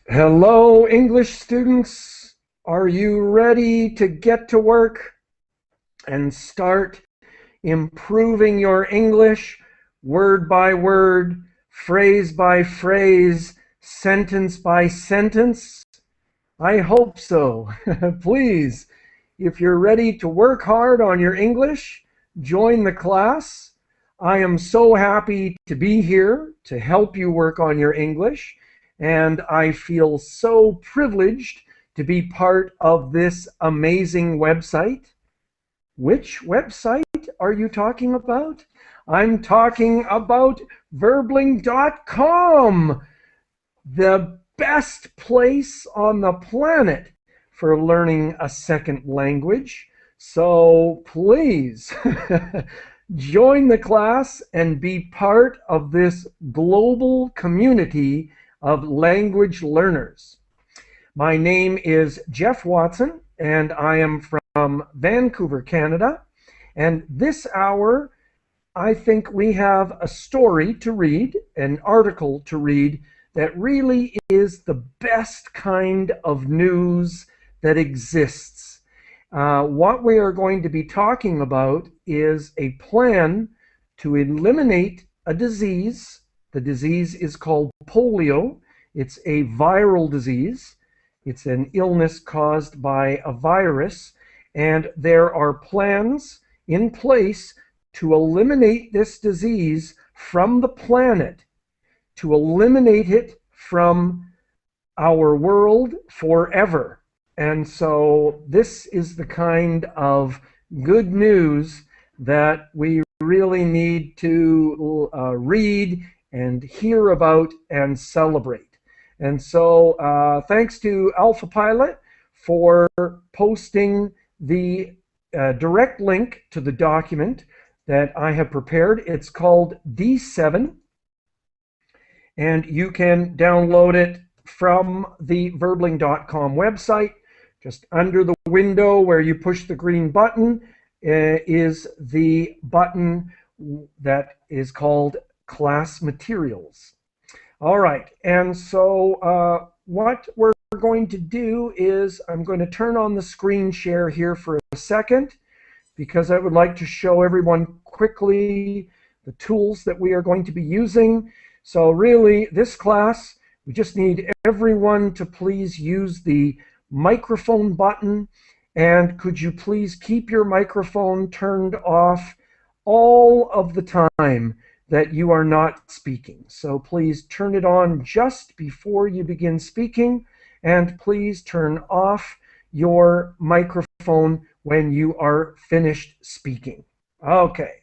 Hello, English students. Are you ready to get to work and start improving your English word by word, phrase by phrase, sentence by sentence? I hope so. Please, if you're ready to work hard on your English, join the class. I am so happy to be here to help you work on your English, and I feel so privileged to be part of this amazing website. Which website are you talking about? I'm talking about verbling.com, the best place on the planet for learning a second language. So please join the class and be part of this global community of language learners. My name is Geoff Watson, and I am from Vancouver, Canada. And this hour, I think we have a story to read, an article to read, that really is the best kind of news that exists. What we are going to be talking about is a plan to eliminate a disease. The disease is called polio. It's a viral disease. It's an illness caused by a virus, and there are plans in place to eliminate this disease from the planet, to eliminate it from our world forever. And so this is the kind of good news that we really need to read and hear about and celebrate. And so thanks to Alpha Pilot for posting the direct link to the document that I have prepared. It's called D7, and you can download it from the verbling.com website. Just under the window where you push the green button is the button that is called Class Materials. All right, and so what we're going to do is I'm going to turn on the screen share here for a second, because I would like to show everyone quickly the tools that we are going to be using. So really, this class, we just need everyone to please use the microphone button, and could you please keep your microphone turned off all of the time that you are not speaking. So please turn it on just before you begin speaking, and please turn off your microphone when you are finished speaking. Okay,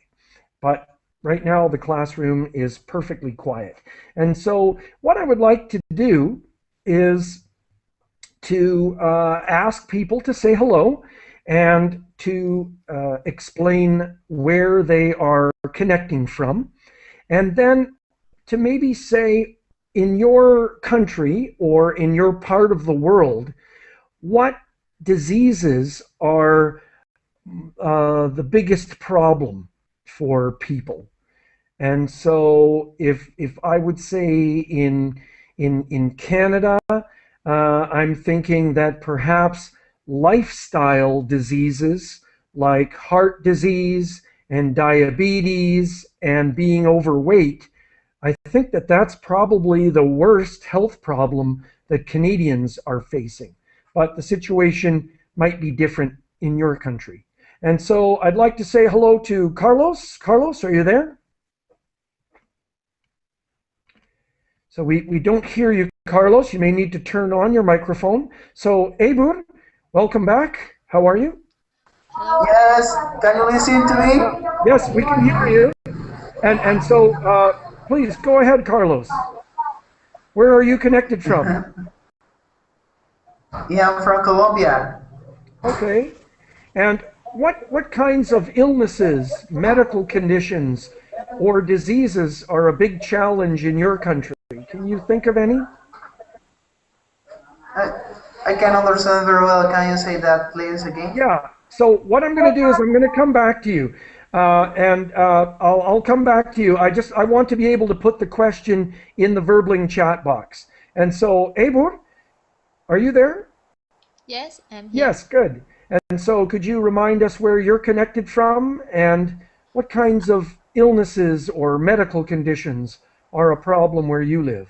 but right now the classroom is perfectly quiet. And so what I would like to do is to ask people to say hello and to explain where they are connecting from, and then to maybe say in your country or in your part of the world, what diseases are the biggest problem for people. And so if I would say in Canada, I'm thinking that perhaps lifestyle diseases like heart disease and diabetes and being overweight, I think that that's probably the worst health problem that Canadians are facing. But the situation might be different in your country. And so I'd like to say hello to Carlos. Carlos, are you there? So we don't hear you, Carlos. You may need to turn on your microphone. So Ebur, welcome back. How are you? Yes, can you listen to me? Yes, we can hear you. And so please go ahead, Carlos. Where are you connected from? Yeah, I'm from Colombia. Okay. And what kinds of illnesses, medical conditions, or diseases are a big challenge in your country? Can you think of any? I I can understand very well. Can you say that please again? Yeah. So what I'm going to do is I'm going to come back to you, I'll come back to you. I want to be able to put the question in the Verbling chat box. And so, Eivor, are you there? Yes, I'm here. Yes, good. And so, could you remind us where you're connected from and what kinds of illnesses or medical conditions are a problem where you live?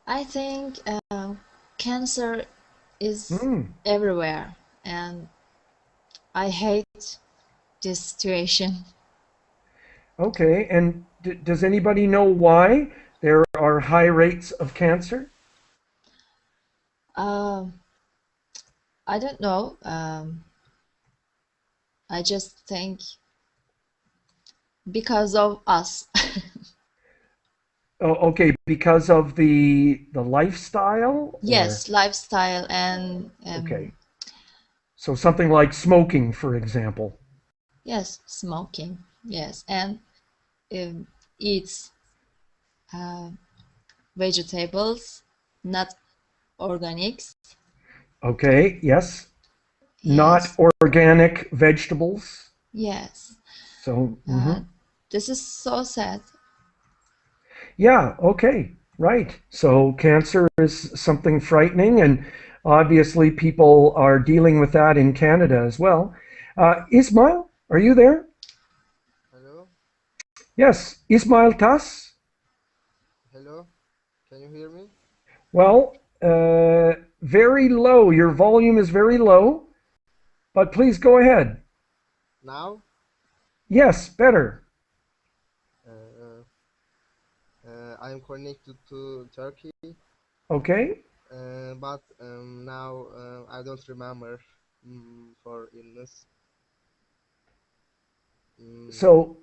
I think cancer is Hmm. everywhere, and I hate this situation. Okay. And does anybody know why there are high rates of cancer? Um, I don't know. I just think because of us. Oh, okay, because of the lifestyle or Yes, lifestyle and okay. So something like smoking, for example. yes, smoking. Yes, and um, eats uh, vegetables, not organics. Okay, yes. Not Yes, organic vegetables. yes. So, Uh, this is so sad. yeah, okay, right. So cancer is something frightening, and obviously people are dealing with that in Canada as well. Ismail, are you there? Hello, Yes, Ismail Tas. hello, can you hear me? Well, very low. Your volume is very low, but please go ahead. Now, Yes, better. uh, I am connected to Turkey, Okay. but now I don't remember for illness. Mm, So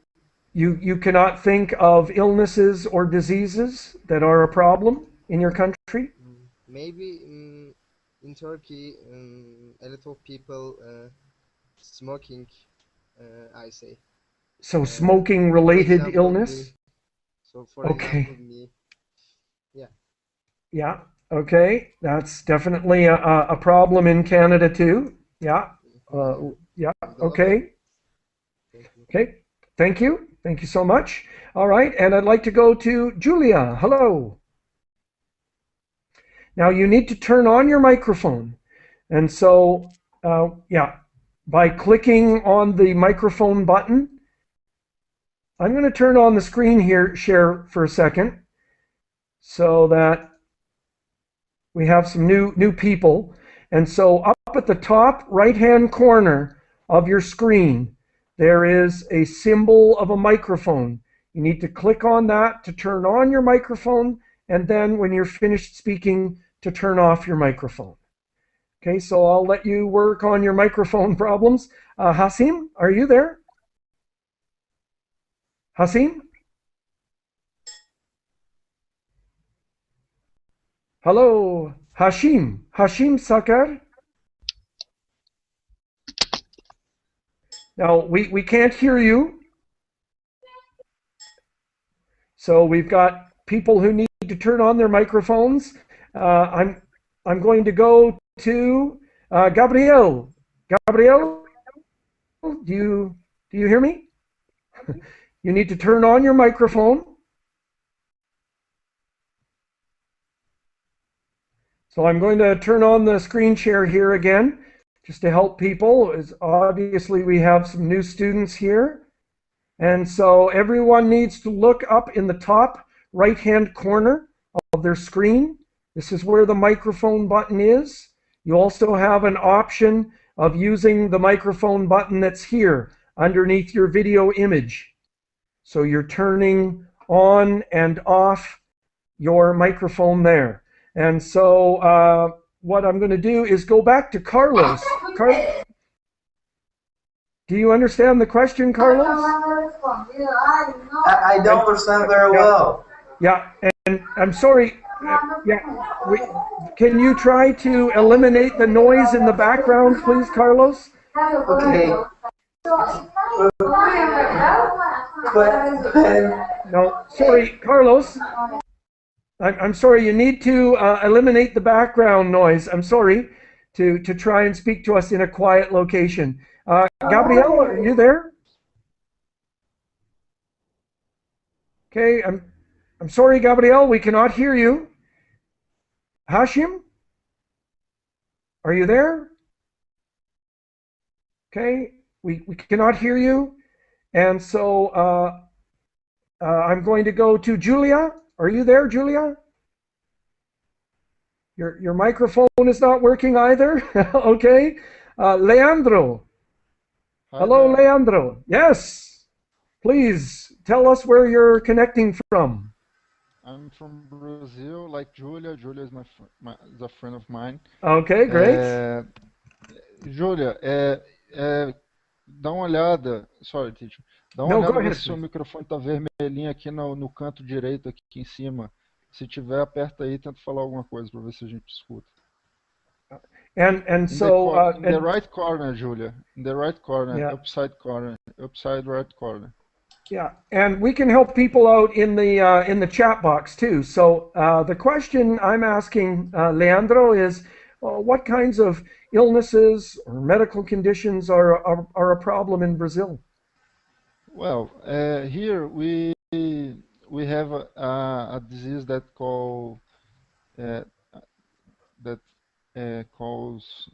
you cannot think of illnesses or diseases that are a problem in your country? maybe in Turkey, a lot of people smoking, I say. So Uh, smoking for related example, me. illness? So, for example, Okay. me. Yeah. Yeah. Okay. That's definitely a problem in Canada too. Yeah. Yeah. Dolap. Okay. Thank you. Okay. Thank you. Thank you so much. All right. And I'd like to go to Julia. Hello. Now you need to turn on your microphone. And so, yeah, by clicking on the microphone button, I'm going to turn on the screen here, share for a second, so that we have some new people. And so up at the top right-hand corner of your screen, there is a symbol of a microphone. You need to click on that to turn on your microphone, and then when you're finished speaking, to turn off your microphone. Okay, so I'll let you work on your microphone problems. Hasim, are you there? Hasim? Hello, Hashim. Hashim Sakar? Now, we can't hear you. So we've got people who need to turn on their microphones. I'm going to go to Gabriel. Gabriel, do you hear me? You need to turn on your microphone. So I'm going to turn on the screen share here again, just to help people. As obviously we have some new students here. And so everyone needs to look up in the top right-hand corner of their screen. This is where the microphone button is. You also have an option of using the microphone button that's here underneath your video image. So you're turning on and off your microphone there. And so what I'm going to do is go back to Carlos. Do you understand the question, Carlos? I don't understand very well. Yeah, and I'm sorry. Yeah, can you try to eliminate the noise in the background, please, Carlos? Okay. But No, sorry, Carlos. I'm sorry, you need to eliminate the background noise. I'm sorry to try and speak to us in a quiet location. Gabrielle, are you there? Okay, I'm sorry, Gabrielle, we cannot hear you. Hashim, are you there? Okay, we cannot hear you. And so I'm going to go to Julia. Are you there, Julia? Your microphone is not working either. Okay. Leandro. Hi Hello, there. Leandro. Yes. Please tell us where you're connecting from. I'm from Brazil, like Julia. Julia is is a friend of mine. Okay, great. É, Júlia, dá uma olhada, sorry, teacher, dá uma No, go olhada, vê se ahead, seu please. microfone tá vermelhinho aqui no canto direito, aqui em cima. Se tiver, aperta aí e tenta falar alguma coisa para ver se a gente escuta. And In the so in the right corner, Julia, in the right corner, yeah, upside right corner. yeah, and we can help people out in the chat box too. So the question I'm asking Leandro is, what kinds of illnesses or medical conditions are a problem in Brazil? Well, here we have a disease uh, that calls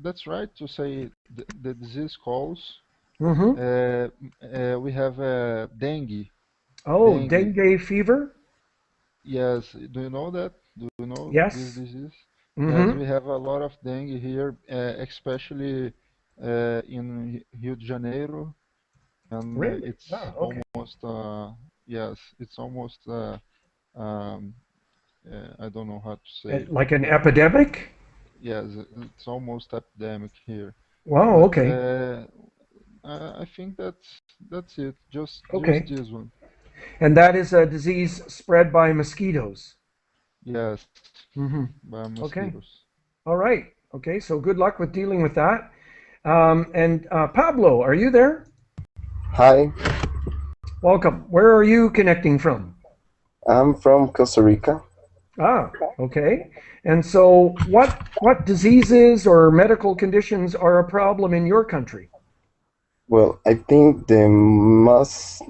that's right to say the disease calls. Mm-hmm. We have dengue. Oh, Dengue. dengue fever? Yes. Do you know that? Do you know this Yes. disease? Yes, Mm-hmm. we have a lot of dengue here, especially in Rio de Janeiro, and Really? it's Ah, okay. almost yes, it's almost um, I don't know how to say. Like an epidemic? Yes, it's almost epidemic here. Wow, But okay. I think that's it. Just Okay. this one. And that is a disease spread by mosquitoes. Yes, Mm-hmm. by Okay. mosquitoes. All right. Okay, so good luck with dealing with that. And Pablo, are you there? Hi, Welcome. Where are you connecting from? I'm from Costa Rica. Ah, okay. And so what diseases or medical conditions are a problem in your country? Well, I think the most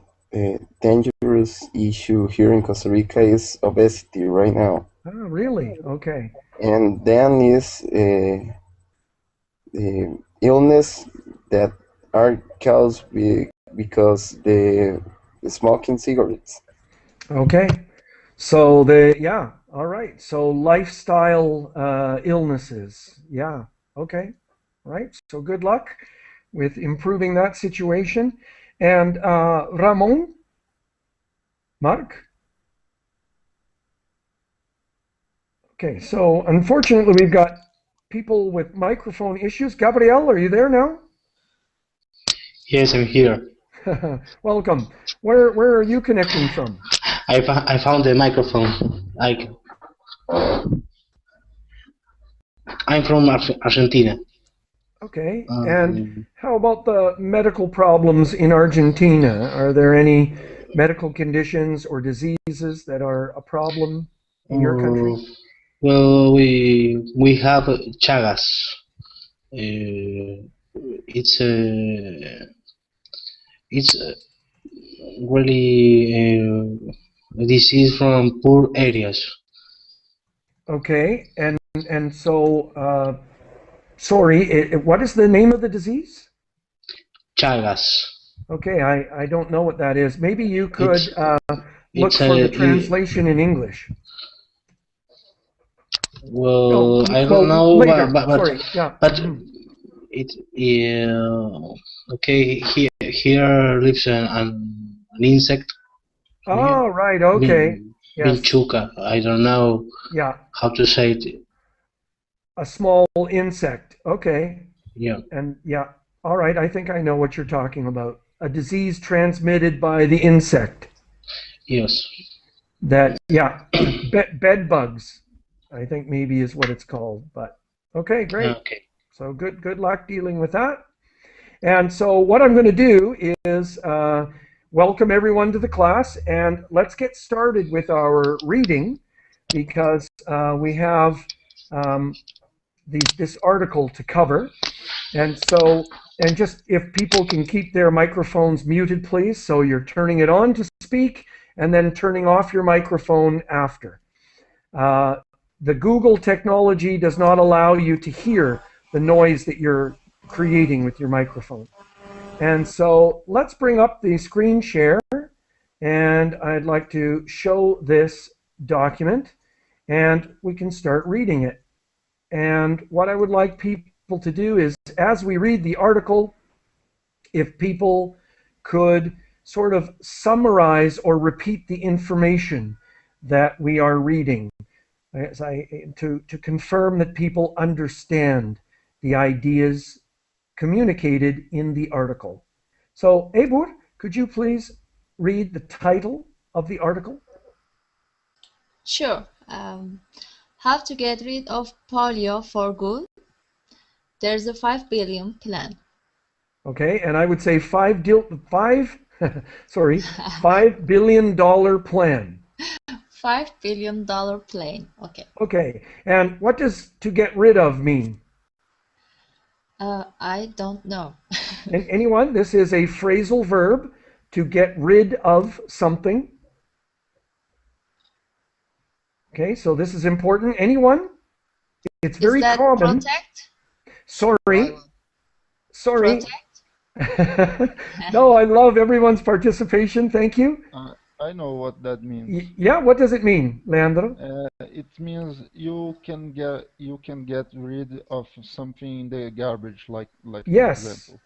dangerous issue here in Costa Rica is obesity right now. Ah, really? Okay. And then is the illness that are caused because the smoking cigarettes. Okay. Yeah, all right. So lifestyle illnesses. Yeah. Okay. Right. So good luck with improving that situation. And Ramon, Mark. Okay. So unfortunately, we've got people with microphone issues. Gabriel, are you there now? Yes, I'm here. Welcome. Where are you connecting from? I found the microphone. I'm from Argentina. Okay. And Um, how about the medical problems in Argentina? Are there any medical conditions or diseases that are a problem in your country? uh, well, we have Chagas. It's really a disease from poor areas. Okay. And so sorry, what is the name of the disease? Chagas. Okay, I don't know what that is. Maybe you It's could look it's for the a translation in English. Oh, well, I don't well, know, later. Sorry. Yeah. but Mhm. it okay. Here lives an insect here. Oh, right. Okay. Yes. Vinchuca. I don't know Yeah. how to say it. A small insect. Okay. Yeah. And yeah. All right. I think I know what you're talking about. A disease transmitted by the insect. Yes. That, yeah. Bed bugs, I think maybe is what it's called. But okay, great. Okay. So good luck dealing with that. And so what I'm going to do is welcome everyone to the class, and let's get started with our reading because we have this article to cover. And so, and just if people can keep their microphones muted, please. So you're turning it on to speak and then turning off your microphone after. The Google technology does not allow you to hear the noise that you're creating with your microphone. And so let's bring up the screen share, and I'd like to show this document, and we can start reading it. And what I would like people to do is, as we read the article, if people could sort of summarize or repeat the information that we are reading, to confirm that people understand the ideas communicated in the article. So, Ebur, could you please read the title of the article? Sure. How to get rid of polio for good? There's a 5 billion plan. Okay, and I would say $5 billion plan. $5 billion plan. Okay. Okay, and what does to get rid of mean? I don't know. Anyone? This is a phrasal verb, to get rid of something. Okay, so this is important. Anyone? It's very Is that common. protect? Sorry. Protect? No, I love everyone's participation. Thank you. I know what that means. Yeah, what does it mean, Leandro? It means you can get rid of something in the garbage, like Yes. an example.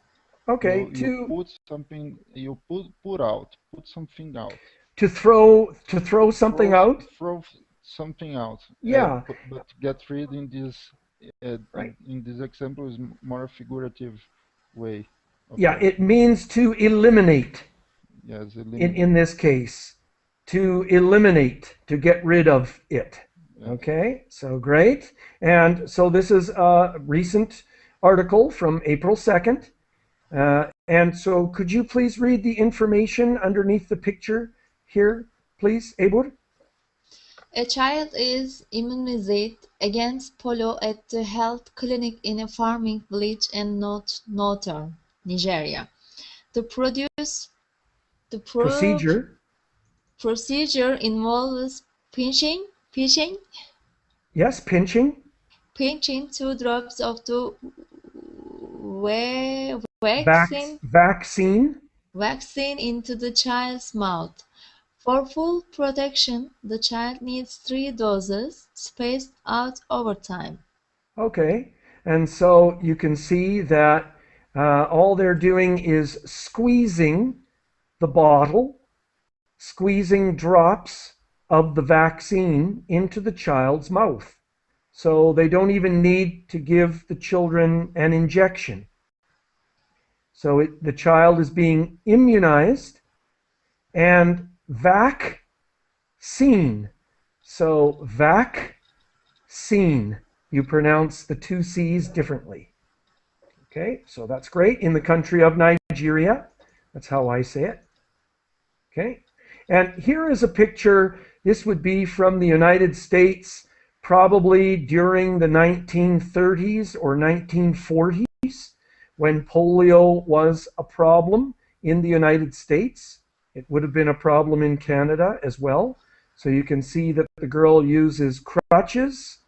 Okay. You put something. You put something out. To throw something out. Throw something out. Yeah. But get rid in this Right. in this example is more a figurative way. Yeah, it means to eliminate. Yes, in this case, to eliminate, to get rid of it. Yes. Okay, so great. And so this is a recent article from April 2nd. And so could you please read the information underneath the picture here, please, Ebur? A child is immunized against polio at the health clinic in a farming village in northern Nigeria. The procedure involves pinching. Yes, pinching 2 drops of the vaccine into the child's mouth. For full protection, the child needs 3 doses spaced out over time. Okay, and so you can see that all they're doing is squeezing the bottle, squeezing drops of the vaccine into the child's mouth. So they don't even need to give the children an injection. So the child is being immunized, and vaccine. So vaccine. You pronounce the 2 C's differently. Okay, so that's great. In the country of Nigeria, that's how I say it. Okay, and here is a picture. This would be from the United States, probably during the 1930s or 1940s, when polio was a problem in the United States. It would have been a problem in Canada as well. So you can see that the girl uses crutches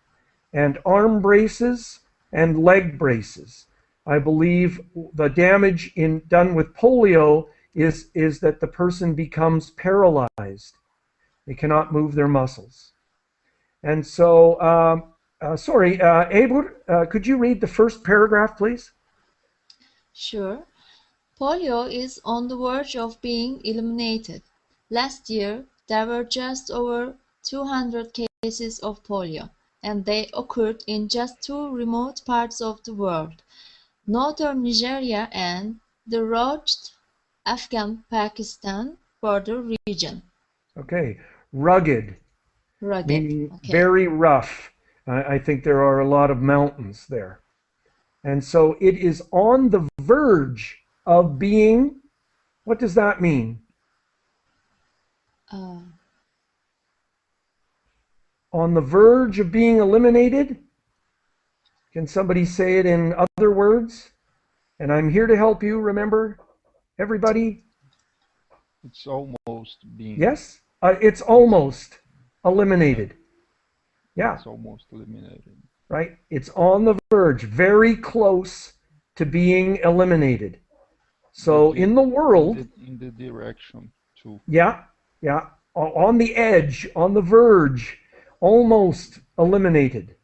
and arm braces and leg braces. I believe the damage done with polio is that the person becomes paralyzed. They cannot move their muscles. And so, Ebur, could you read the first paragraph, please? Sure. Polio is on the verge of being eliminated. Last year, there were just over 200 cases of polio, and they occurred in just 2 remote parts of the world, northern Nigeria and the rugged Afghan-Pakistan border region. Okay, rugged. Meaning Okay. very rough. I think there are a lot of mountains there. And so it is on the verge of being, what does that mean? Uh, On the verge of being eliminated? Can somebody say it in other words? And I'm here to help you, remember? Everybody? It's almost being. Yes? It's almost eliminated. Yeah, It's almost eliminated. right? It's on the verge, very close to being eliminated. So in the world, in the direction too. yeah, on the edge, on the verge, almost eliminated.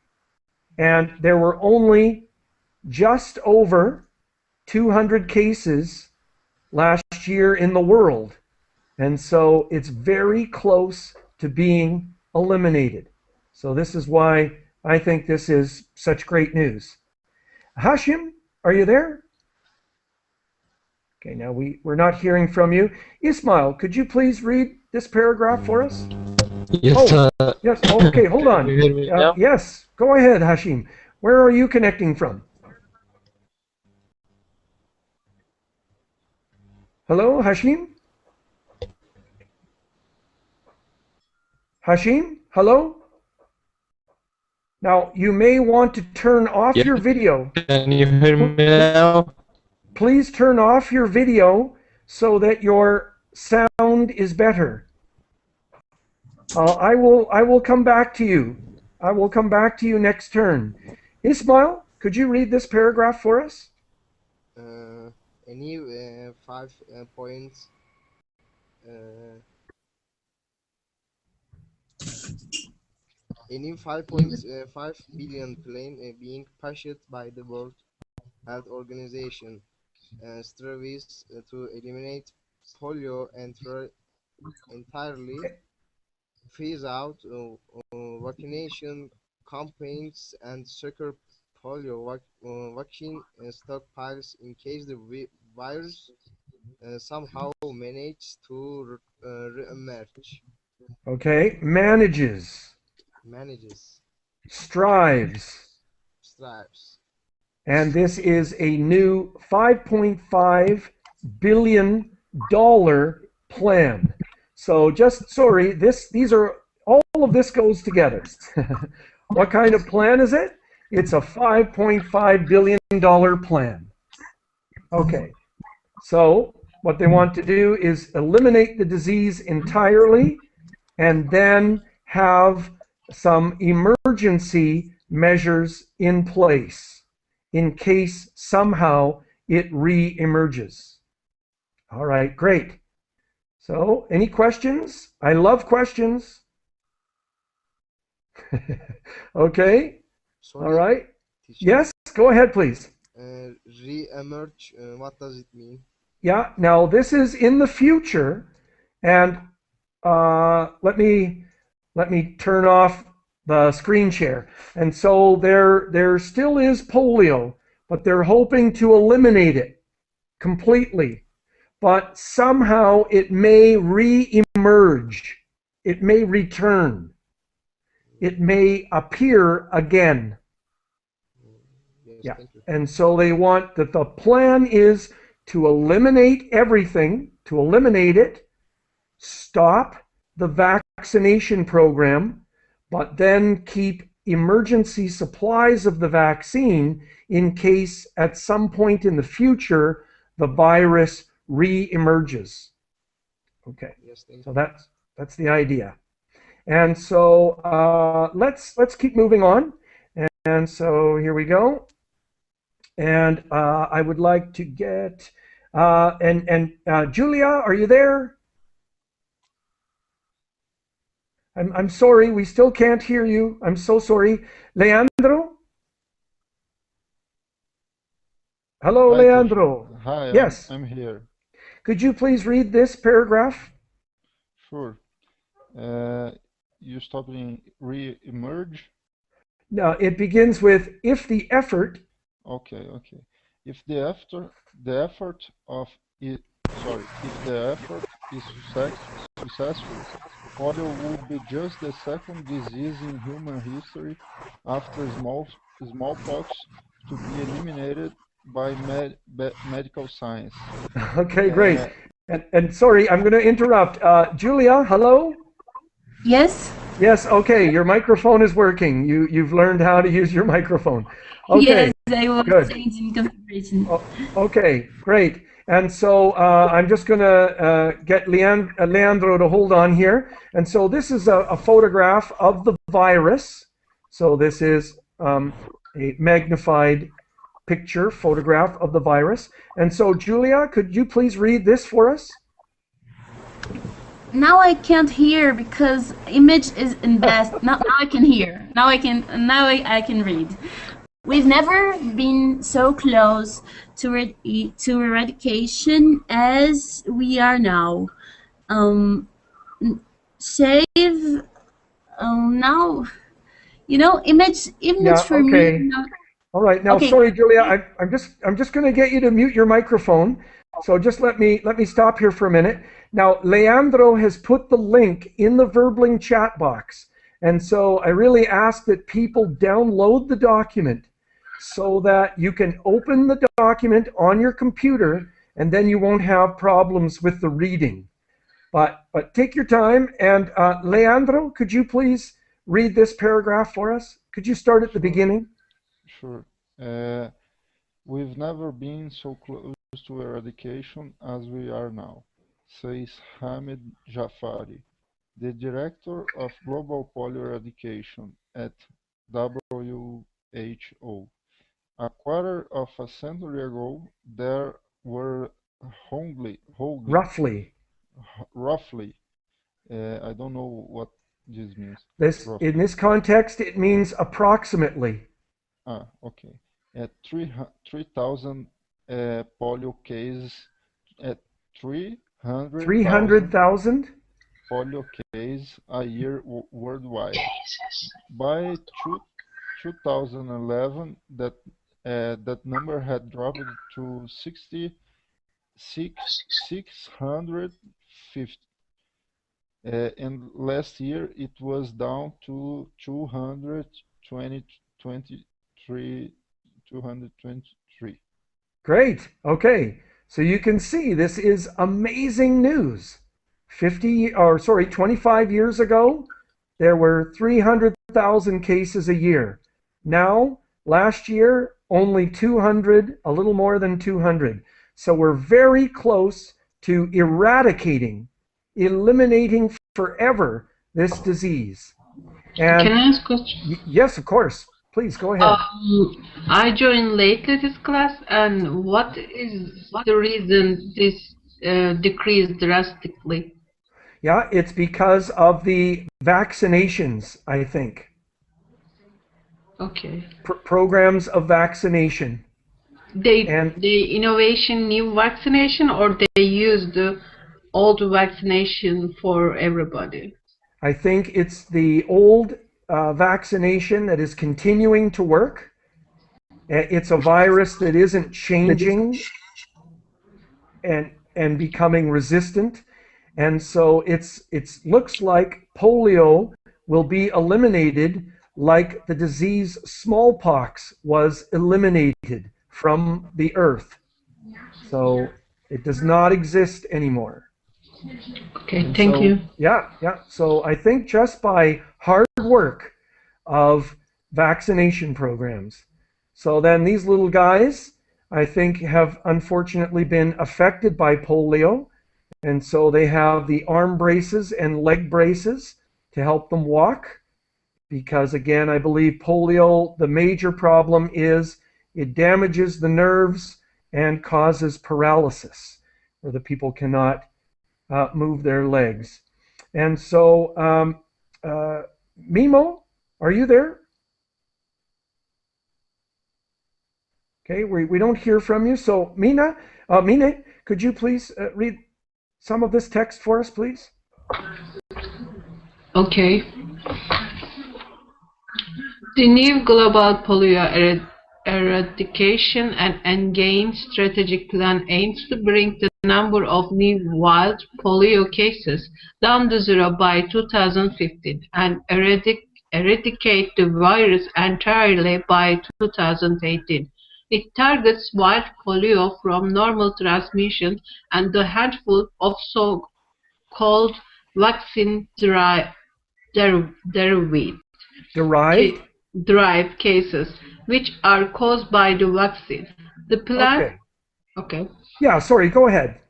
And there were only just over 200 cases last year in the world. And so it's very close to being eliminated. So this is why I think this is such great news. Hashim, are you there? Okay, now we're not hearing from you. Ismail, could you please read this paragraph for us? Yes, Yes. Okay, hold on. can you hear me now? Yes, go ahead, Hashim. Where are you connecting from? Hello, Hashim? Hashim, hello? Now, you may want to turn off your video. Can you hear me now? Please turn off your video so that your sound is better. I will come back to you. I will come back to you next turn. Ismail, could you read this paragraph for us? Any 5 points any 5.5 billion plane being pushed by the World Health Organization strives to eliminate polio entirely, phase out vaccination campaigns, and secure polio vaccine stockpiles in case the virus somehow manages to re-emerge. Okay, manages, strives, and this is a new $5.5 billion plan. So just, sorry, these are, all of this goes together. What kind of plan is it? It's a $5.5 billion plan. Okay, so what they want to do is eliminate the disease entirely and then have some emergency measures in place in case somehow it re-emerges. All right, great. So, any questions? I love questions. Okay, Sorry, all right. teacher. Yes, go ahead, please. Re-emerge, what does it mean? Yeah, now this is in the future, and let me turn off the screen share. And so there still is polio, but they're hoping to eliminate it completely. But somehow it may re-emerge. It may return. It may appear again. Yes, Yeah. thank you. And so they want that the plan is to eliminate everything, to eliminate it, stop the vaccination program, but then keep emergency supplies of the vaccine in case at some point in the future the virus re-emerges. Okay, Yes, thank so you. that's the idea. And so let's keep moving on. And so here we go. And I would like to get Julia, are you there? I'm sorry, we still can't hear you. I'm so sorry. Leandro? Hello, Hi, Leandro. teacher. Hi, Yes. I'm here. Could you please read this paragraph? Sure. You stopped in re-emerge? No, it begins with if the effort. Okay. If the effort of it, if the effort is successful, polio would be just the second disease in human history after smallpox to be eliminated by medical science. Okay, great. And sorry, I'm going to interrupt. Julia, hello? Yes, Yes, okay, your microphone is working. You've learned how to use your microphone. yes, Okay, I was good. changing configuration. Okay, great. And so I'm just going to get Leandro to hold on here. And so this is a photograph of the virus. So this is a magnified picture, photograph of the virus. And so, Julia, could you please read this for us? Now I can't hear because image is in best. Now I can hear. Now I can read. We've never been so close to eradication as we are now. Um, save now. Image Yeah, for me. okay. All right. Now, Okay. sorry, Julia, I'm just going to get you to mute your microphone. So just let me stop here for a minute. Now, Leandro has put the link in the Verbling chat box. And so I really ask that people download the document so that you can open the document on your computer and then you won't have problems with the reading. But take your time. And Leandro, could you please read this paragraph for us? Could you start at the Sure, beginning? sure. We've never been so close to eradication as we are now, says Hamid Jafari, the director of Global Polio Eradication at WHO. A quarter of a century ago, there were Roughly. roughly, I don't know what this means, In roughly. this context, it means approximately. Okay. At 3,000 polio cases, at 300,000 300,000? polio cases a year worldwide. By 2011, that number had dropped to 650, and last year it was down to 223. Great. Okay. So you can see this is amazing news. 25 years ago, there were 300,000 cases a year. Now, last year, only 200, a little more than 200. So we're very close to eliminating forever this disease. Can And I ask a question? yes, of course. Please go ahead. I joined lately this class, and what is the reason this decreased drastically? Yeah, it's because of the vaccinations, I think. Okay. Programs of vaccination. And They innovation new vaccination, or they use the old vaccination for everybody? I think it's the old vaccination that is continuing to work. It's a virus that isn't changing and becoming resistant. And so it looks like polio will be eliminated like the disease smallpox was eliminated from the earth. So it does not exist anymore. Okay, thank you. Yeah. So I think just by hard work of vaccination programs. So then these little guys, I think, have unfortunately been affected by polio. And so they have the arm braces and leg braces to help them walk. Because again, I believe polio, the major problem is it damages the nerves and causes paralysis, where the people cannot move their legs. And so, Mimo, are you there? Okay, we don't hear from you. So, Mine, could you please read some of this text for us, please? Okay. The new Global Polio Eradication and Endgame Strategic Plan aims to bring the number of new wild polio cases down to zero by 2015 and eradicate the virus entirely by 2018. It targets wild polio from normal transmission and a handful of so-called vaccine-derived Derived? derived cases, which are caused by the vaccine. The plan, Okay. okay, Yeah, sorry, go ahead.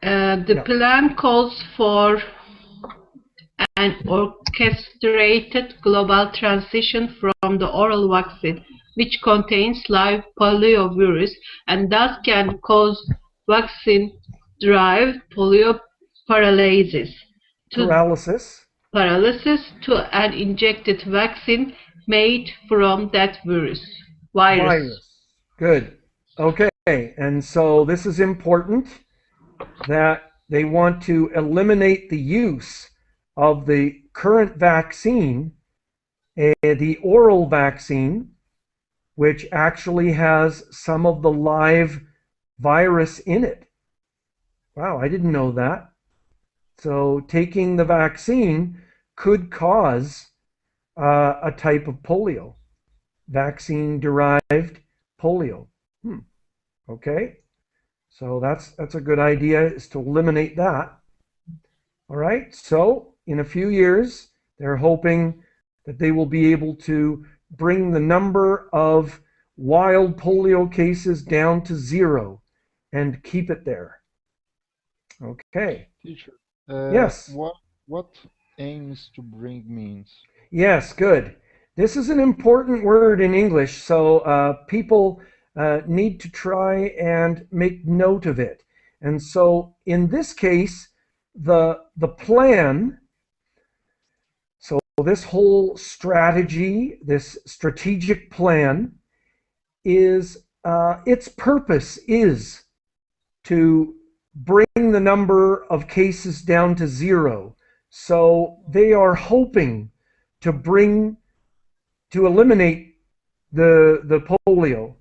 the Yeah. plan calls for an orchestrated global transition from the oral vaccine, which contains live poliovirus and thus can cause vaccine-derived polio paralysis, to Paralysis. an injected vaccine made from that virus. Good. Okay. And so this is important that they want to eliminate the use of the current vaccine, the oral vaccine, which actually has some of the live virus in it. Wow, I didn't know that. So taking the vaccine could cause a type of polio, vaccine-derived polio. Okay, so that's a good idea, is to eliminate that. All right, so in a few years, they're hoping that they will be able to bring the number of wild polio cases down to 0 and keep it there. Okay. Teacher, Yes. what aims to bring means? Yes, good. This is an important word in English, so people need to try and make note of it. And so in this case, the plan, so this whole strategy, this strategic plan is, its purpose is to bring the number of cases down to 0. So they are hoping to eliminate the polio.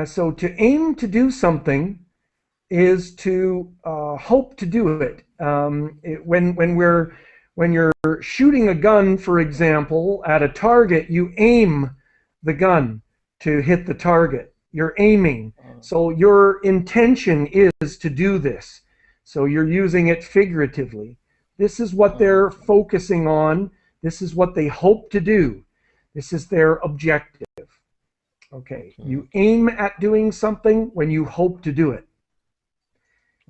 So to aim to do something is to hope to do it. When you're shooting a gun, for example, at a target, you aim the gun to hit the target. You're aiming. So your intention is to do this. So you're using it figuratively. This is what they're focusing on. This is what they hope to do. This is their objective. Okay. You aim at doing something when you hope to do it.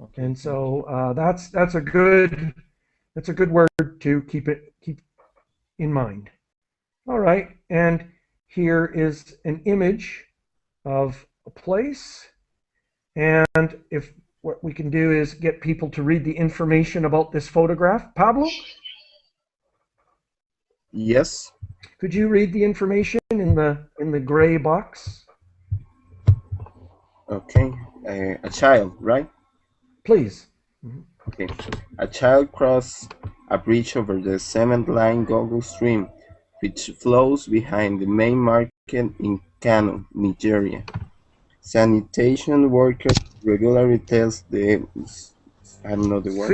Okay, And so that's a good word to keep in mind. All right, and here is an image of a place, and if what we can do is get people to read the information about this photograph. Pablo, Yes. could you read the information in the gray box? Okay. A child, right? Please. Okay. A child crossed a bridge over the cement-lined Gogo Stream, which flows behind the main market in Kano, Nigeria. Sanitation workers regularly test the, I don't know the word,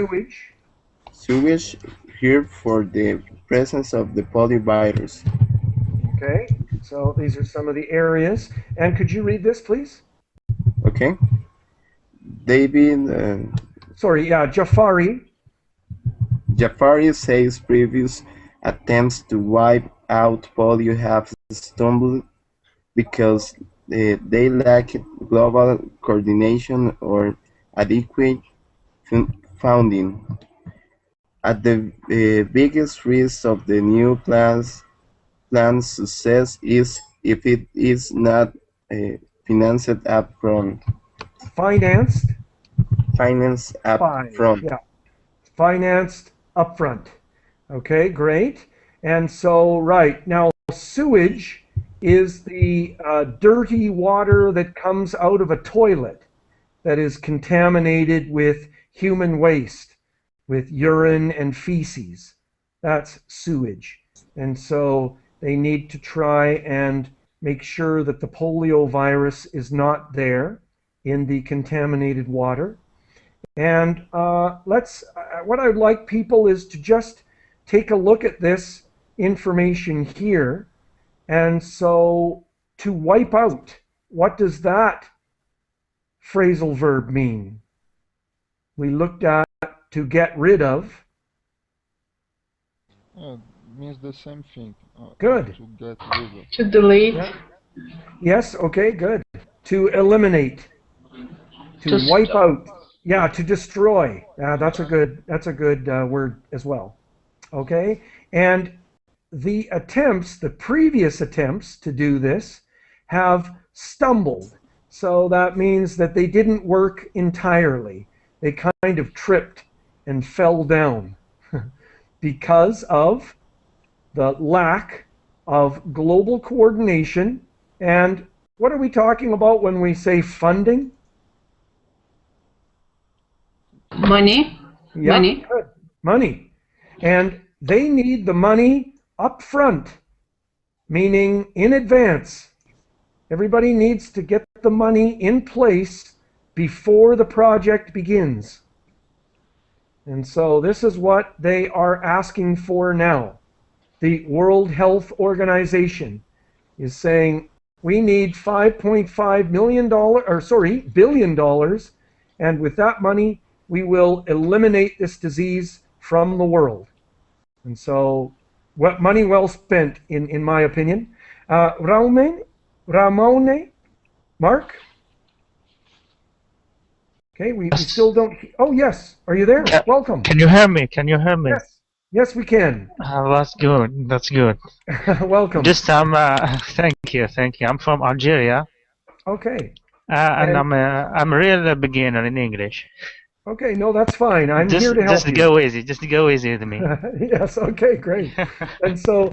sewage here for the presence of the poliovirus. Okay, so these are some of the areas. And could you read this, please? Okay. David Jafari says previous attempts to wipe out polio have stumbled because they lack global coordination or adequate funding. At the biggest risk of the new plan's success is if it is not financed upfront. Financed upfront. Yeah, financed upfront. Okay, great. And so, right, now sewage is the dirty water that comes out of a toilet that is contaminated with human waste, with urine and feces. That's sewage. And so they need to try and make sure that the polio virus is not there in the contaminated water. And what I'd like people is to just take a look at this information here. And so to wipe out. What does that phrasal verb mean? We looked at to get rid of. Means the same thing. Good. To get rid of. To delete. Yeah. Yes, okay, good. To eliminate. To wipe out. Yeah, to destroy. That's a good word as well. Okay? And the previous attempts to do this have stumbled. So that means that they didn't work entirely. They kind of tripped and fell down because of the lack of global coordination. And what are we talking about when we say funding? Money. Yeah, Money. good. Money. And they need the money up front, meaning in advance. Everybody needs to get the money in place before the project begins. And so this is what they are asking for now. The World Health Organization is saying we need $5.5 billion, and with that money we will eliminate this disease from the world. And so, money well spent, in my opinion. Ramone, Mark? Okay, we still don't. Oh, yes. Are you there? Welcome. Can you hear me? Can you hear me? Yes. Yes, we can. That's good. That's good. Welcome. This time, thank you. I'm from Algeria. Okay. And I'm a real beginner in English. Okay, no, that's fine. I'm here to help you. Just go easy with me. Yes, okay, great. And so,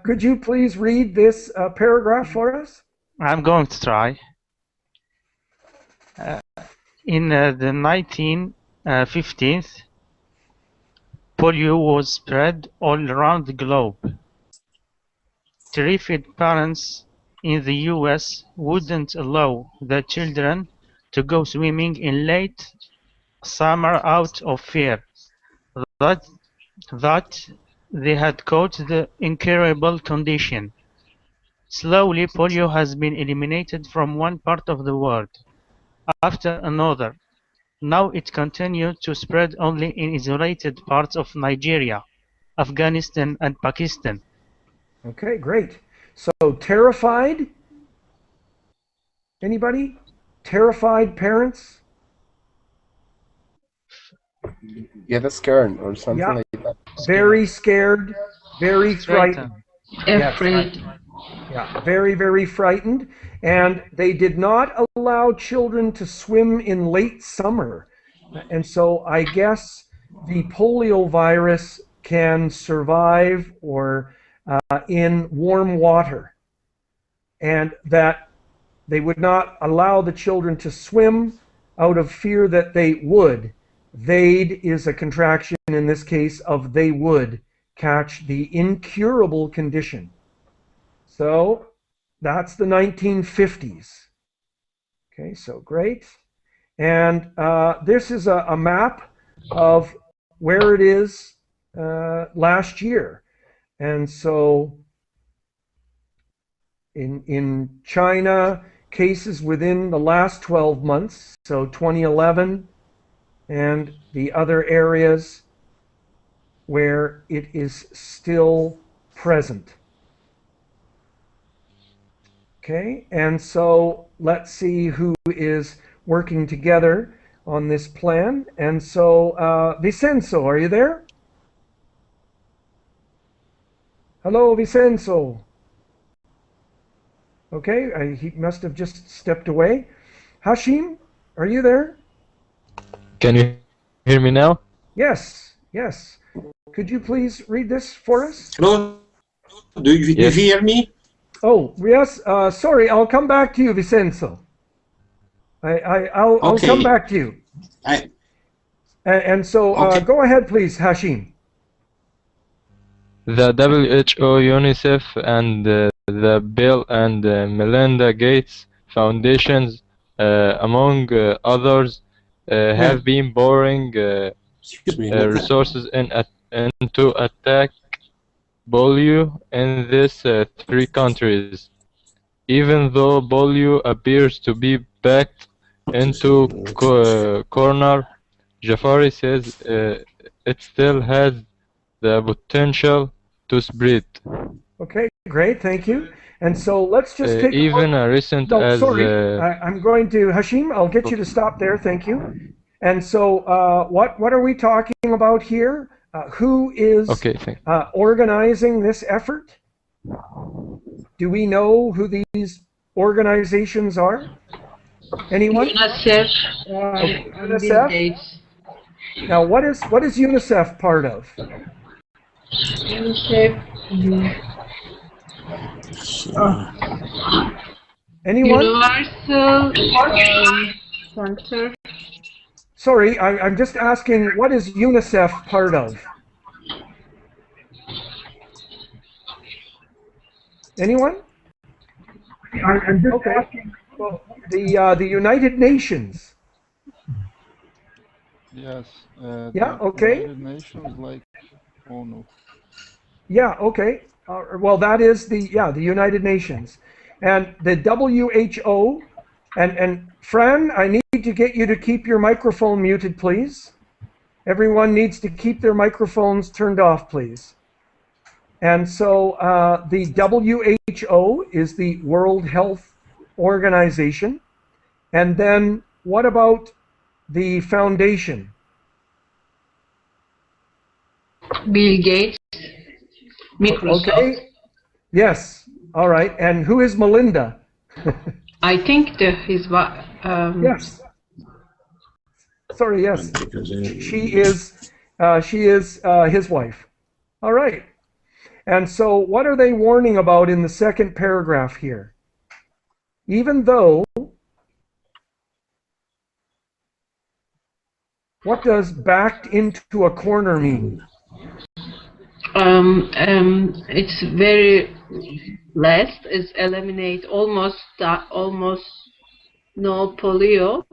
could you please read this paragraph for us? I'm going to try. In the 1950s, polio was spread all around the globe. Terrified parents in the US wouldn't allow their children to go swimming in late summer out of fear that they had caught the incurable condition. Slowly, polio has been eliminated from one part of the world after another. Now it continues to spread only in isolated parts of Nigeria, Afghanistan, and Pakistan. Okay, great. So, terrified? Anybody? Terrified parents? Get scared or something like that. Very scared, very frightened. Afraid. Yeah, very, very frightened. And they did not allow children to swim in late summer. And so I guess the polio virus can survive or in warm water. And that they would not allow the children to swim out of fear that they would. They'd is a contraction in this case of they would catch the incurable condition. So that's the 1950s. Okay, so great. And this is a map of where it is last year. And so in China, cases within the last 12 months, so 2011, and the other areas where it is still present. Okay, and so let's see who is working together on this plan. And so, Vicenzo, are you there? Hello, Vicenzo. Okay, he must have just stepped away. Hashim, are you there? Can you hear me now? Yes, yes. Could you please read this for us? Hello, do you hear me? Oh, yes. Sorry, I'll come back to you, Vicenzo. I'll come back to you. And so, go ahead, please, Hashim. The WHO, UNICEF, and the Bill and Melinda Gates Foundations, among others, have been pouring resources into attack polio in these three countries. Even though polio appears to be backed into corner, Jafari says it still has the potential to spread. Okay, great, thank you. And so let's just take a Even look. recent No, as sorry, I'm going to, Hashim, I'll get you to stop there, thank you. And so what are we talking about here? Who is okay, thank organizing this effort? Do we know who these organizations are? Anyone? UNICEF Okay, and Bill UNICEF. Gates. Now, what is UNICEF part of? UNICEF. Anyone? Universal Center. Sorry, I'm just asking, what is UNICEF part of? Anyone? I'm just asking. Well, the United Nations. Yes. Yeah, The okay. United Nations, like ONU. Yeah, okay. Well, that is the United Nations. And the WHO, and Fran, I need to get you to keep your microphone muted, please. Everyone needs to keep their microphones turned off, please. And so the WHO is the World Health Organization. And then what about the foundation? Bill Gates. Microsoft. Okay. Yes. All right. And who is Melinda? I think his Yes. Sorry. Yes. She is his wife. All right. And so what are they warning about in the second paragraph here? Even though, what does backed into a corner mean? It's very less. It's eliminate almost no polio.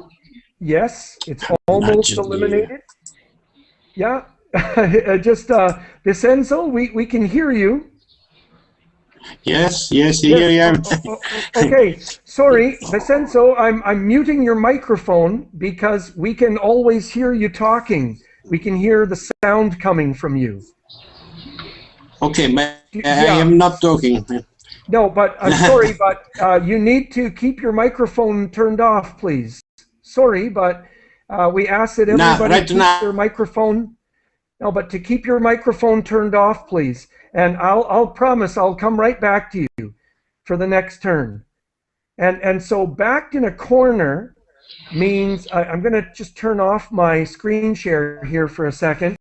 Yes, it's almost eliminated. Yeah, just Vincenzo, we can hear you. Yes, here I am. Okay, sorry, Vincenzo, I'm muting your microphone because we can always hear you talking. We can hear the sound coming from you. Okay, but I am not talking. No, but I'm sorry, but you need to keep your microphone turned off, please. Sorry, but we ask that everybody keep their microphone. No, but to keep your microphone turned off, please. And I'll promise I'll come right back to you for the next turn. And so backed in a corner means I'm going to just turn off my screen share here for a second.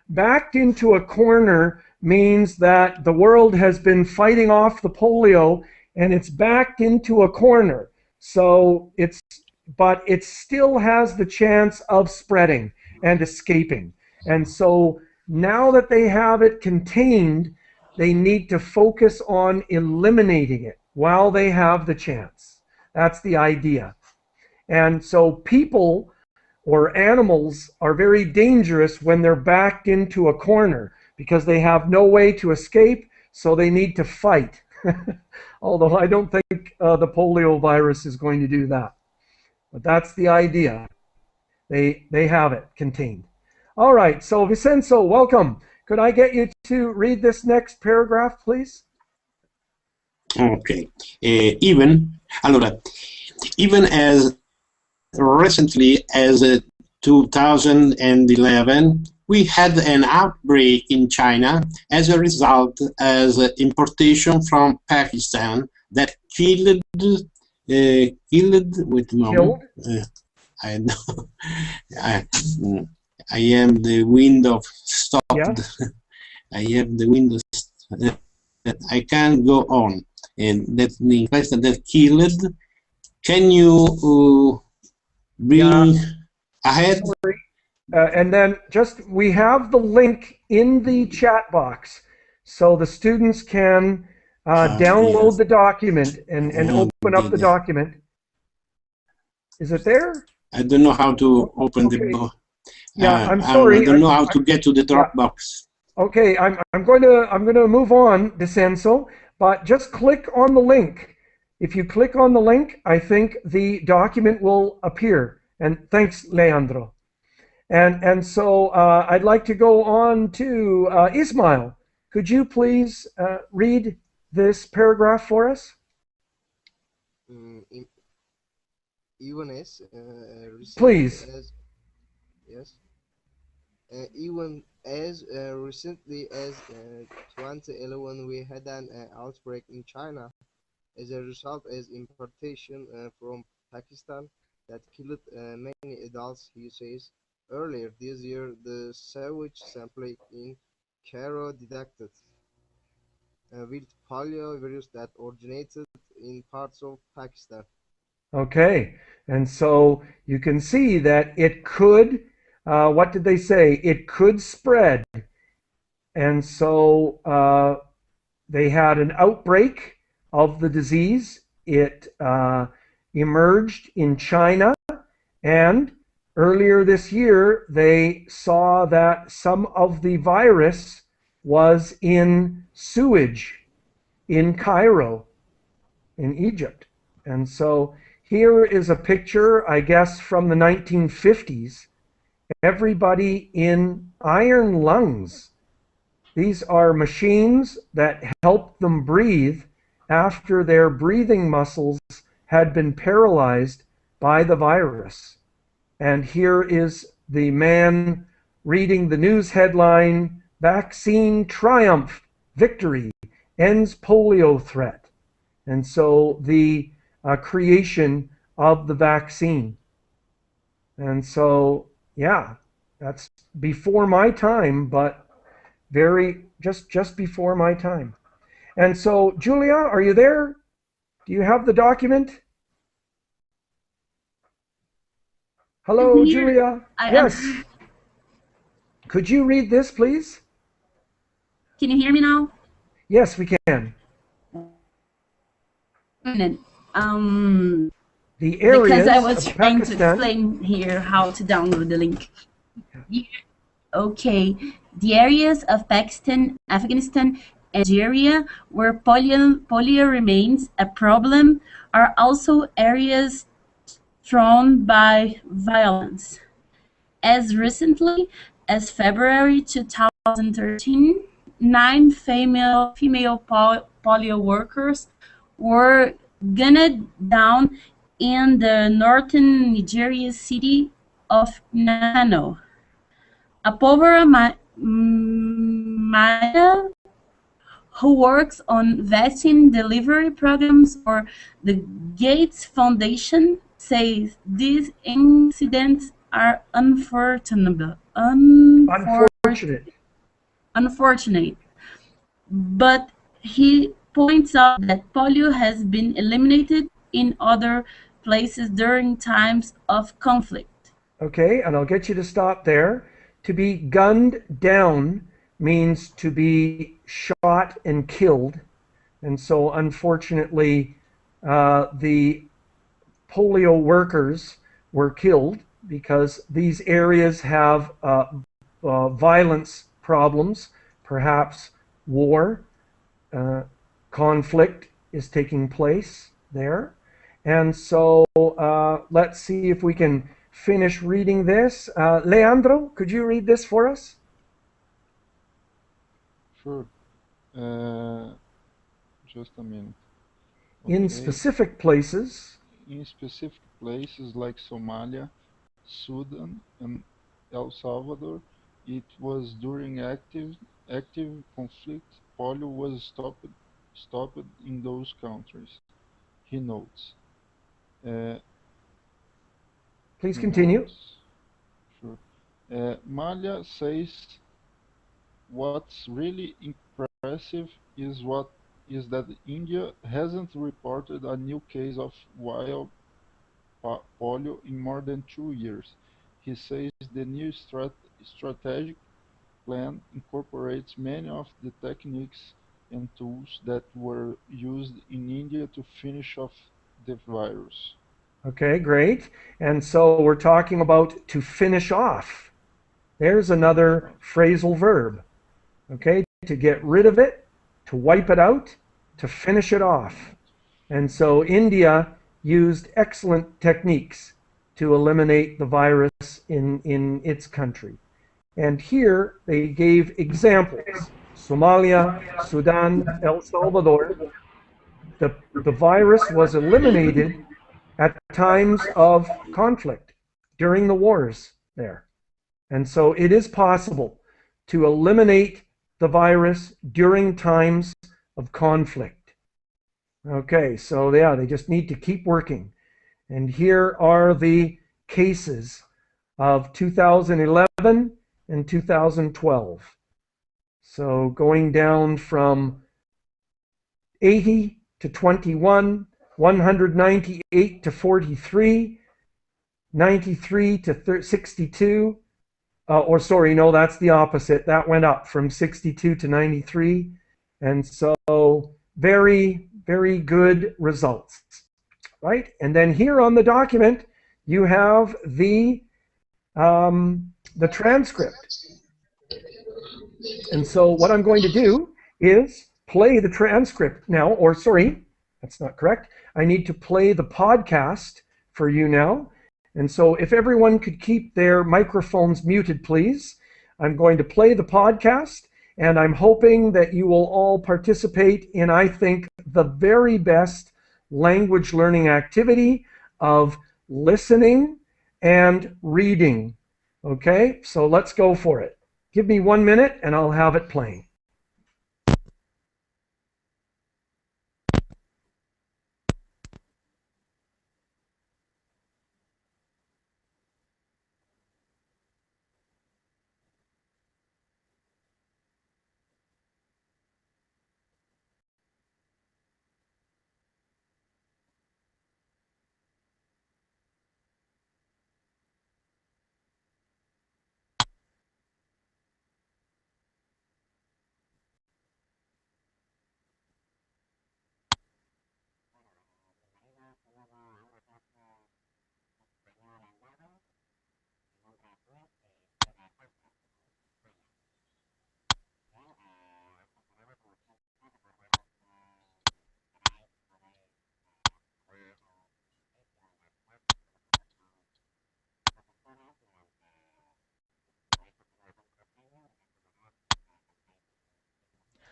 Backed into a corner means that the world has been fighting off the polio and it's backed into a corner. So but it still has the chance of spreading and escaping. And so now that they have it contained, they need to focus on eliminating it while they have the chance. That's the idea. And so people or animals are very dangerous when they're backed into a corner because they have no way to escape, so they need to fight. Although I don't think the polio virus is going to do that. But that's the idea. They have it contained. All right, so Vincenzo, welcome. Could I get you to read this next paragraph, please? Okay. Even as recently as 2011, we had an outbreak in China as a result of importation from Pakistan that killed with moment. I know. I am the window stopped. Yeah. I have the window. I can't go on. And that the question that killed. Can you bring ahead? And then just we have the link in the chat box, so the students can download the document and open up the document. Is it there? I don't know how to open the book. Yeah, I'm sorry. I don't know how to get to the Dropbox. Okay, I'm going to move on, Vincenzo, but just click on the link If you click on the link, I think the document will appear. And thanks, Leandro. And so I'd like to go on to Ismail. Could you please read this paragraph for us? Mm, even as recently Please. as yes, even as recently as 2011, we had an outbreak in China. As a result, as importation from Pakistan that killed many adults, he says. Earlier this year, the sewage sample in Cairo detected with polio virus that originated in parts of Pakistan. Okay. And so you can see that it could, what did they say? It could spread. And so they had an outbreak of the disease. It emerged in China, and earlier this year they saw that some of the virus was in sewage in Cairo, in Egypt. And so here is a picture, I guess, from the 1950s. Everybody in iron lungs. These are machines that help them breathe after their breathing muscles had been paralyzed by the virus. And here is the man reading the news headline, Vaccine Triumph, Victory, Ends Polio Threat. And so the creation of the vaccine. And so, yeah, that's before my time, but just before my time. And so, Julia, are you there? Do you have the document? Hello, Here, Julia. Yes. Could you read this, please? Can you hear me now? Yes, we can. Um, The because I areas was of trying to Pakistan. explain here how to download the link. Okay, the areas of Pakistan, Afghanistan, and Nigeria where polio remains a problem are also areas thrown by violence. As recently as February 2013, 9 female polio workers were gunned down in the northern Nigeria city of Kano. Apova Maya, who works on vaccine delivery programs for the Gates Foundation, says these incidents are unfortunate, but he points out that polio has been eliminated in other places during times of conflict. Okay, and I'll get you to stop there. To be gunned down means to be shot and killed. And so, unfortunately, the polio workers were killed because these areas have violence problems, perhaps war, conflict is taking place there. And so let's see if we can finish reading this. Leandro, could you read this for us? Sure. Just a minute. In specific places. In specific places like Somalia, Sudan, and El Salvador, it was during active conflict polio was stopped in those countries. He notes. Please continue. Sure. Malia says what's really impressive is that India hasn't reported a new case of wild polio in more than 2 years. He says the new strategic plan incorporates many of the techniques and tools that were used in India to finish off the virus. Okay, great. And so we're talking about to finish off. There's another phrasal verb. Okay, to get rid of it, to wipe it out, to finish it off. And so India used excellent techniques to eliminate the virus in its country. And here they gave examples. Somalia, Sudan, El Salvador. The virus was eliminated at times of conflict during the wars there. And so it is possible to eliminate the virus during times of conflict. Okay, so yeah, they just need to keep working. And here are the cases of 2011 and 2012. So going down from 80 to 21, 198 to 43, 93 to 62, or sorry, no, that's the opposite. That went up from 62 to 93. And so very, very good results, right? And then here on the document, you have the transcript. And so what I'm going to do is play the transcript now, or sorry, that's not correct. I need to play the podcast for you now. And so if everyone could keep their microphones muted, please. I'm going to play the podcast, and I'm hoping that you will all participate in, I think, the very best language learning activity of listening and reading. Okay, so let's go for it. Give me 1 minute and I'll have it playing.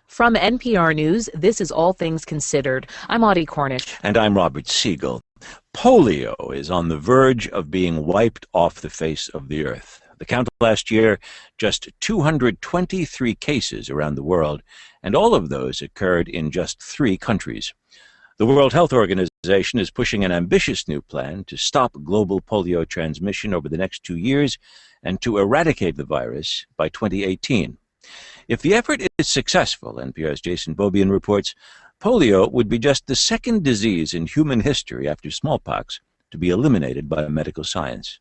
From NPR News, this is All Things Considered. I'm Audie Cornish. And I'm Robert Siegel. Polio is on the verge of being wiped off the face of the earth. The count last year, just 223 cases around the world, and all of those occurred in just 3 countries. The World Health Organization is pushing an ambitious new plan to stop global polio transmission over the next 2 years and to eradicate the virus by 2018. If the effort is successful, NPR's Jason Beaubien reports, polio would be just the second disease in human history after smallpox to be eliminated by medical science.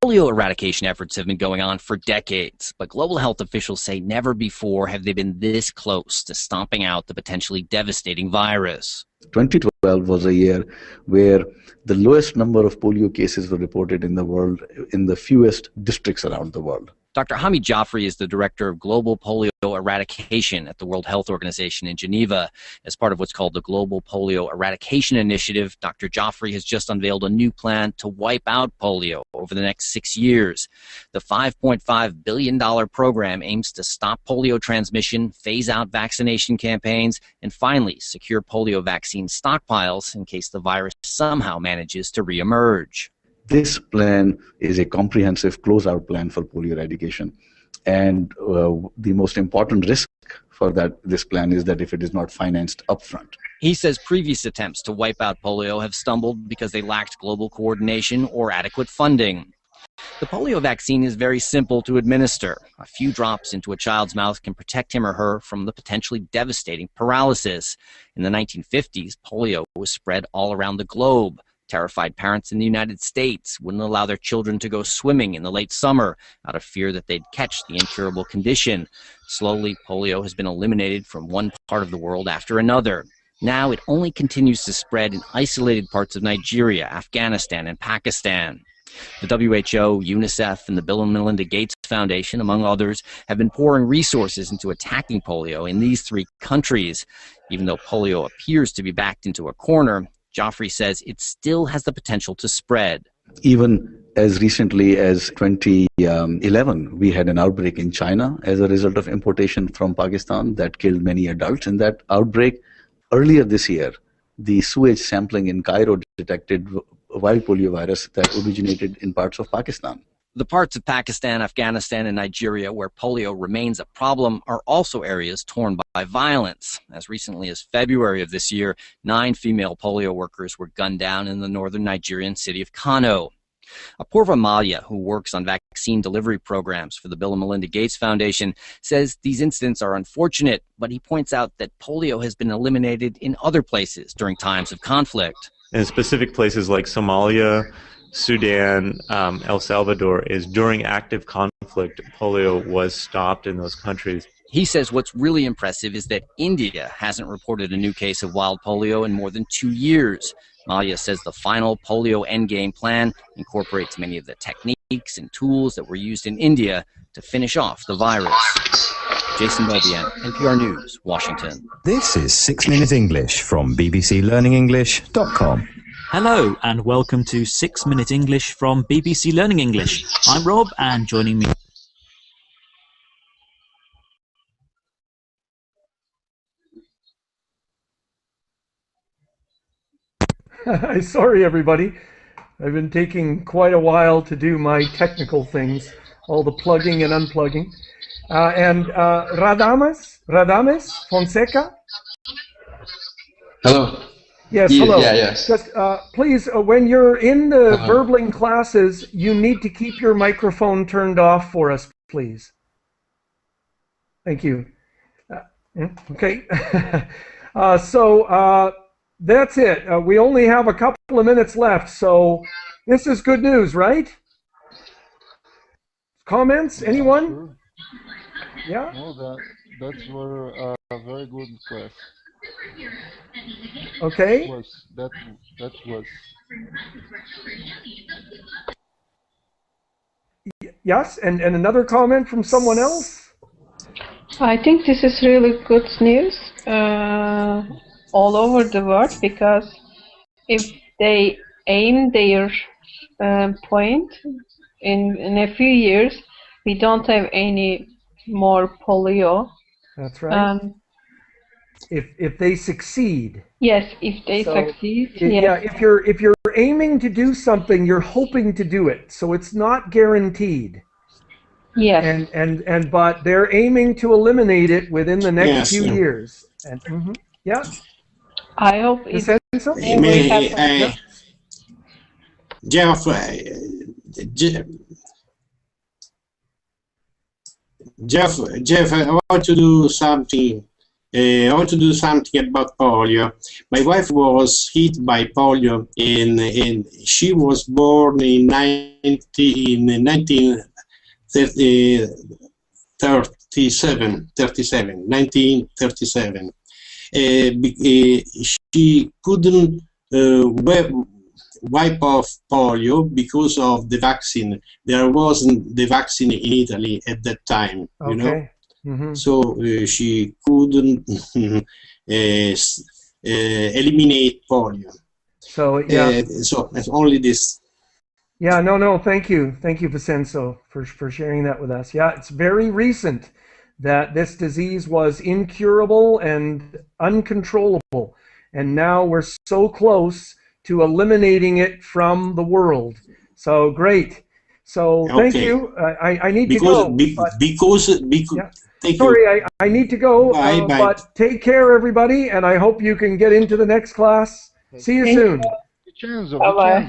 Polio eradication efforts have been going on for decades, but global health officials say never before have they been this close to stomping out the potentially devastating virus. 2012 was a year where the lowest number of polio cases were reported in the world in the fewest districts around the world. Dr. Hamid Jaffrey is the director of global polio eradication at the World Health Organization in Geneva. As part of what's called the Global Polio Eradication Initiative, Dr. Jaffrey has just unveiled a new plan to wipe out polio over the next 6 years. The $5.5 billion program aims to stop polio transmission, phase out vaccination campaigns, and finally secure polio vaccine stockpiles in case the virus somehow manages to reemerge. This plan is a comprehensive closeout plan for polio eradication. And the most important risk for this plan is that if it is not financed upfront. He says previous attempts to wipe out polio have stumbled because they lacked global coordination or adequate funding. The polio vaccine is very simple to administer. A few drops into a child's mouth can protect him or her from the potentially devastating paralysis. In the 1950s, polio was spread all around the globe. Terrified parents in the United States wouldn't allow their children to go swimming in the late summer out of fear that they'd catch the incurable condition. Slowly, polio has been eliminated from one part of the world after another. Now it only continues to spread in isolated parts of Nigeria, Afghanistan, and Pakistan. The WHO, UNICEF, and the Bill and Melinda Gates Foundation, among others, have been pouring resources into attacking polio in these 3 countries. Even though polio appears to be backed into a corner, Geoffrey says it still has the potential to spread. Even as recently as 2011, we had an outbreak in China as a result of importation from Pakistan that killed many adults. In that outbreak, earlier this year, the sewage sampling in Cairo detected wild polio virus that originated in parts of Pakistan. The parts of Pakistan, Afghanistan, and Nigeria where polio remains a problem are also areas torn by violence. As recently as February of this year, 9 female polio workers were gunned down in the northern Nigerian city of Kano. Apurva Malya, who works on vaccine delivery programs for the Bill and Melinda Gates Foundation, says these incidents are unfortunate, but he points out that polio has been eliminated in other places during times of conflict. In specific places like Somalia, Sudan, El Salvador, is during active conflict, polio was stopped in those countries. He says what's really impressive is that India hasn't reported a new case of wild polio in more than 2 years. Malya says the final polio endgame plan incorporates many of the techniques and tools that were used in India to finish off the virus. Jason Beaubien, NPR News, Washington. This is 6 Minute English from bbclearningenglish.com. Hello and welcome to 6 Minute English from BBC Learning English. I'm Rob, and joining me... Sorry, everybody. I've been taking quite a while to do my technical things, all the plugging and unplugging. Radames Fonseca? Hello. Yes, hello. Yeah, yes. Just please, when you're in the verbling classes, you need to keep your microphone turned off for us, please. Thank you. Okay. So that's it. We only have a couple of minutes left, so this is good news, right? Comments? Anyone? Sure. Yeah? No, that's a very good class. Okay. That was. Yes, and another comment from someone else? I think this is really good news all over the world, because if they aim their point in a few years, we don't have any more polio. That's right. If they succeed. Yes, if they succeed. Yes. Yeah, if you're aiming to do something, you're hoping to do it. So it's not guaranteed. Yes. But they're aiming to eliminate it within the next few years. And yeah. I hope it's so. Geoff, Geoff, I want to do something. I want to do something about polio. My wife was hit by polio, and she was born in 1937. She couldn't wipe off polio because of the vaccine. There wasn't the vaccine in Italy at that time, you know. Mm-hmm. So she couldn't eliminate polio. So yeah. So it's only this. Yeah, no, thank you, Vincenzo, for sharing that with us. Yeah, it's very recent that this disease was incurable and uncontrollable, and now we're so close to eliminating it from the world. So great. So thank you. I need to go. Sorry, I need to go. Bye. But take care, everybody, and I hope you can get into the next class. See you soon. Vincenzo. Bye.